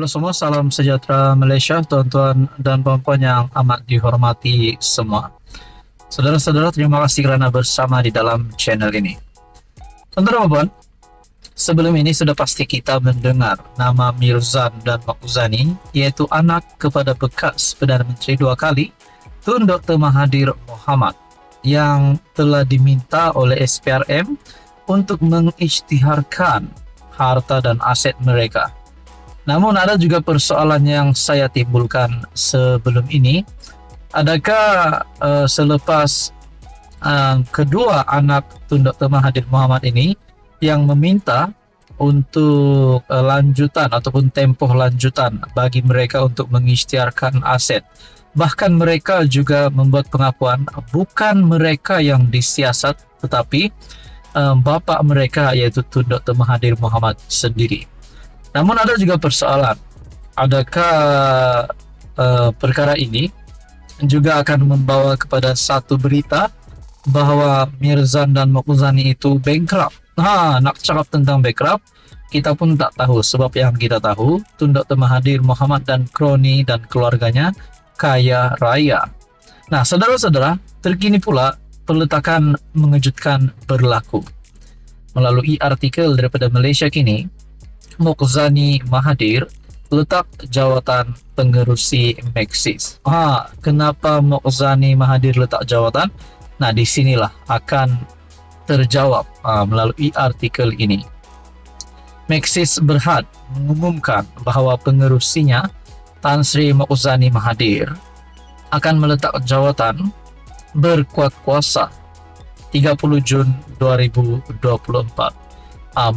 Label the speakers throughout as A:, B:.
A: Halo semua, salam sejahtera Malaysia, tuan-tuan dan puan-puan yang amat dihormati semua. Saudara-saudara, terima kasih kerana bersama di dalam channel ini. Tuan-tuan dan puan, sebelum ini sudah pasti kita mendengar nama Mirzan dan Mokzani, yaitu anak kepada bekas Perdana Menteri 2 kali, Tun Dr. Mahathir Mohamad, yang telah diminta oleh SPRM untuk mengisytiharkan harta dan aset mereka. Namun ada juga persoalan yang saya timbulkan sebelum ini. Adakah selepas kedua anak Tun Dr. Mahathir Mohamad ini yang meminta untuk lanjutan ataupun tempoh lanjutan bagi mereka untuk mengisytiharkan aset, bahkan mereka juga membuat pengakuan bukan mereka yang disiasat tetapi bapa mereka, yaitu Tun Dr. Mahathir Mohamad sendiri. Namun ada juga persoalan, adakah perkara ini juga akan membawa kepada satu berita bahawa Mirzan dan Mokzani itu bankrupt. Nak cakap tentang bankrupt, kita pun tak tahu, sebab yang kita tahu Tun Dr. Mahathir Mohamad dan kroni dan keluarganya kaya raya. Nah, saudara-saudara, terkini pula peletakan mengejutkan berlaku. Melalui artikel daripada Malaysia Kini, Mokzani Mahathir letak jawatan pengerusi Maxis. Kenapa Mokzani Mahathir letak jawatan? Nah, disinilah akan terjawab melalui artikel ini. Maxis Berhad mengumumkan bahawa pengerusinya, Tan Sri Mokzani Mahathir, akan meletak jawatan berkuat kuasa 30 Jun 2024.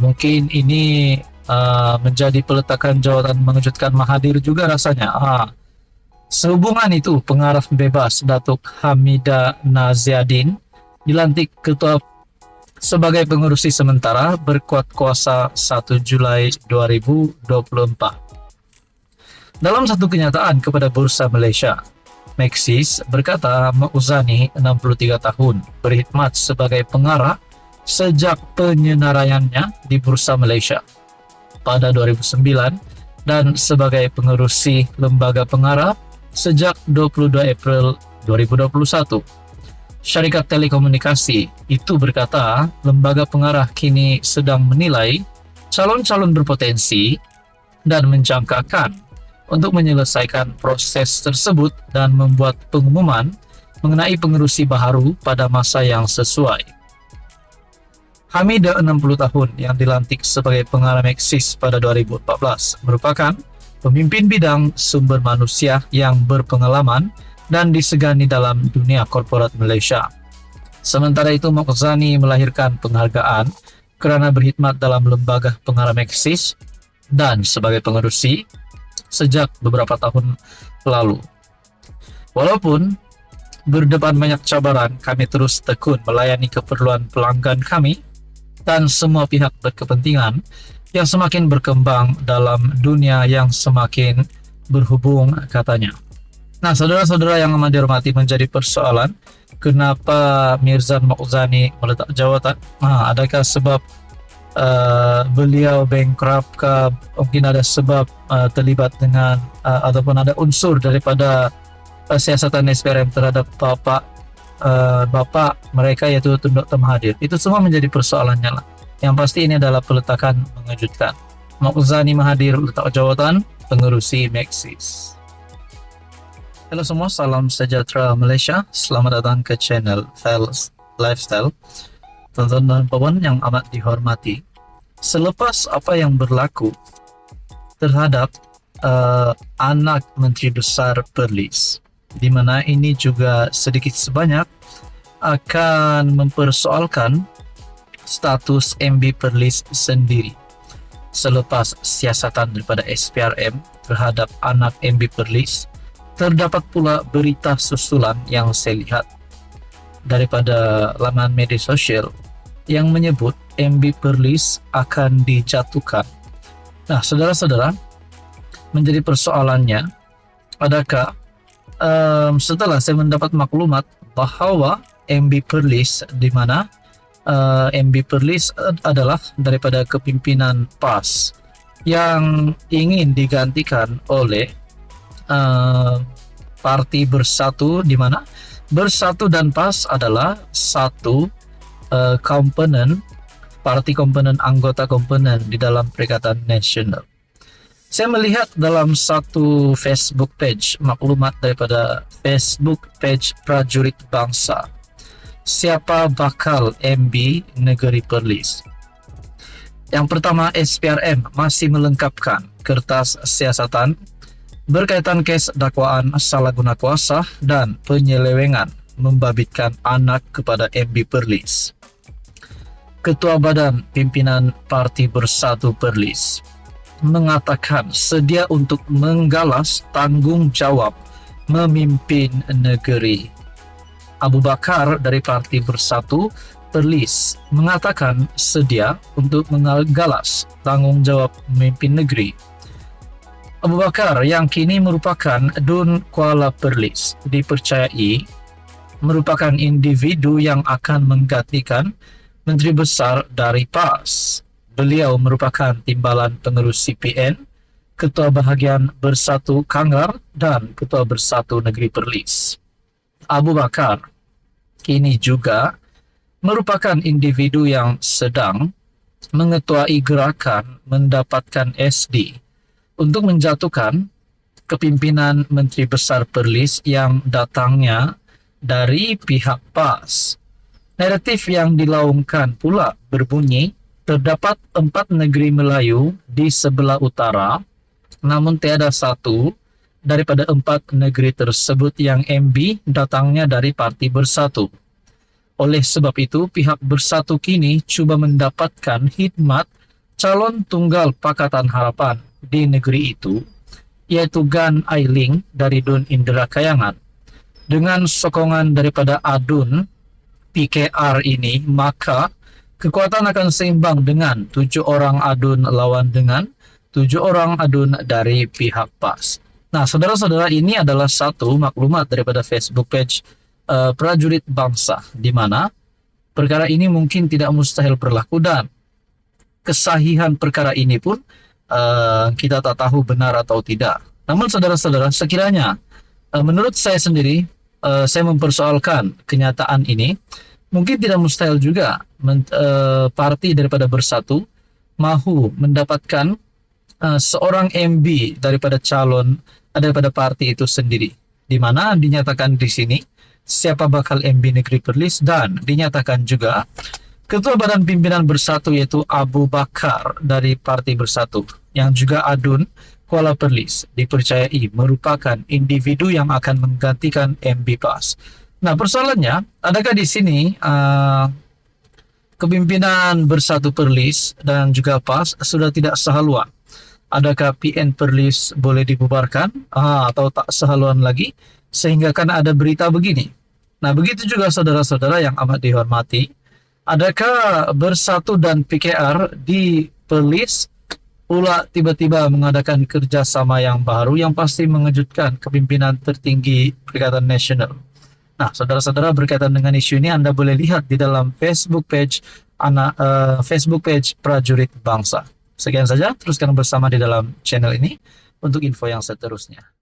A: Mungkin ini menjadi peletakan jawatan mengejutkan Mahathir juga rasanya. Sehubungan itu, pengarah bebas Datuk Hamidah Naziaddin dilantik ketua sebagai pengerusi sementara berkuat kuasa 1 Julai 2024. Dalam satu kenyataan kepada Bursa Malaysia, Maxis berkata Mokzani, 63 tahun, berkhidmat sebagai pengarah sejak penyenaraiannya di Bursa Malaysia pada 2009 dan sebagai pengerusi lembaga pengarah sejak 22 April 2021. Syarikat telekomunikasi itu berkata lembaga pengarah kini sedang menilai calon-calon berpotensi dan menjangkakan untuk menyelesaikan proses tersebut dan membuat pengumuman mengenai pengerusi baharu pada masa yang sesuai. Hamidah, 60 tahun, yang dilantik sebagai pengarah Maxis pada 2014, merupakan pemimpin bidang sumber manusia yang berpengalaman dan disegani dalam dunia korporat Malaysia. Sementara itu, Mokzani melahirkan penghargaan kerana berkhidmat dalam lembaga pengarah Maxis dan sebagai pengerusi sejak beberapa tahun lalu. Walaupun berdepan banyak cabaran, kami terus tekun melayani keperluan pelanggan kami dan semua pihak berkepentingan yang semakin berkembang dalam dunia yang semakin berhubung, katanya. Nah, saudara-saudara yang amat dihormati, menjadi persoalan kenapa Mirzan Mokzani meletak jawatan. Adakah sebab beliau bankrupt ke, mungkin ada sebab terlibat dengan ataupun ada unsur daripada siasatan SPRM terhadap bapa mereka, yaitu Tun Dr. Mahathir. Itu semua menjadi persoalannya lah. Yang pasti ini adalah peletakan mengejutkan. Mokzani Mahathir letak jawatan pengerusi Maxis. Halo semua, salam sejahtera Malaysia. Selamat datang ke channel Fels Lifestyle. Tuan-tuan dan puan yang amat dihormati, selepas apa yang berlaku terhadap anak Menteri Besar Perlis, di mana ini juga sedikit sebanyak akan mempersoalkan status MB Perlis sendiri. Selepas siasatan daripada SPRM terhadap anak MB Perlis, terdapat pula berita susulan yang saya lihat daripada laman media sosial yang menyebut MB Perlis akan dijatuhkan. Nah, saudara-saudara, menjadi persoalannya, adakah setelah saya mendapat maklumat bahawa MB Perlis, di mana MB Perlis adalah daripada kepimpinan PAS, yang ingin digantikan oleh Parti Bersatu, di mana Bersatu dan PAS adalah satu komponen, parti komponen, anggota komponen di dalam Perikatan Nasional. Saya melihat dalam satu Facebook page, maklumat daripada Facebook page Prajurit Bangsa, siapa bakal MB Negeri Perlis. Yang pertama, SPRM masih melengkapkan kertas siasatan berkaitan kes dakwaan salah guna kuasa dan penyelewengan membabitkan anak kepada MB Perlis. Ketua Badan Pimpinan Parti Bersatu Perlis mengatakan sedia untuk menggalas tanggung jawab memimpin negeri. Abu Bakar dari Parti Bersatu Perlis mengatakan sedia untuk menggalas tanggung jawab memimpin negeri. Abu Bakar yang kini merupakan Dun Kuala Perlis dipercayai merupakan individu yang akan menggantikan Menteri Besar dari PAS. Beliau merupakan timbalan pengurus CPN, Ketua Bahagian Bersatu Kanggar, dan Ketua Bersatu Negeri Perlis. Abu Bakar kini juga merupakan individu yang sedang mengetuai gerakan mendapatkan SD untuk menjatuhkan kepimpinan Menteri Besar Perlis yang datangnya dari pihak PAS. Naratif yang dilaungkan pula berbunyi, terdapat 4 negeri Melayu di sebelah utara, namun tiada satu daripada 4 negeri tersebut yang MB datangnya dari Parti Bersatu. Oleh sebab itu, pihak Bersatu kini cuba mendapatkan khidmat calon tunggal Pakatan Harapan di negeri itu, yaitu Gan Ailing dari Dun Indra Kayangan. Dengan sokongan daripada Adun PKR ini, maka kekuatan akan seimbang dengan 7 orang Adun lawan dengan 7 orang Adun dari pihak PAS. Nah, saudara-saudara, ini adalah satu maklumat daripada Facebook page Prajurit Bangsa, di mana perkara ini mungkin tidak mustahil berlaku dan kesahihan perkara ini pun kita tak tahu benar atau tidak. Namun saudara-saudara, sekiranya menurut saya sendiri, saya mempersoalkan kenyataan ini, mungkin tidak mustahil juga parti daripada Bersatu mahu mendapatkan seorang MB daripada calon daripada parti itu sendiri, di mana dinyatakan di sini siapa bakal MB Negeri Perlis, dan dinyatakan juga Ketua Badan Pimpinan Bersatu yaitu Abu Bakar dari Parti Bersatu, yang juga Adun Kuala Perlis dipercayai merupakan individu yang akan menggantikan MB PAS. Nah, persoalannya, adakah di sini kepimpinan Bersatu Perlis dan juga PAS sudah tidak sehaluan? Adakah PN Perlis boleh dibubarkan atau tak sehaluan lagi? Sehingga kan ada berita begini. Nah, begitu juga saudara-saudara yang amat dihormati, adakah Bersatu dan PKR di Perlis pula tiba-tiba mengadakan kerjasama yang baru yang pasti mengejutkan kepimpinan tertinggi Perikatan Nasional? Nah, saudara-saudara, berkaitan dengan isu ini Anda boleh lihat di dalam Facebook page Prajurit Bangsa. Sekian saja, teruskan bersama di dalam channel ini untuk info yang seterusnya.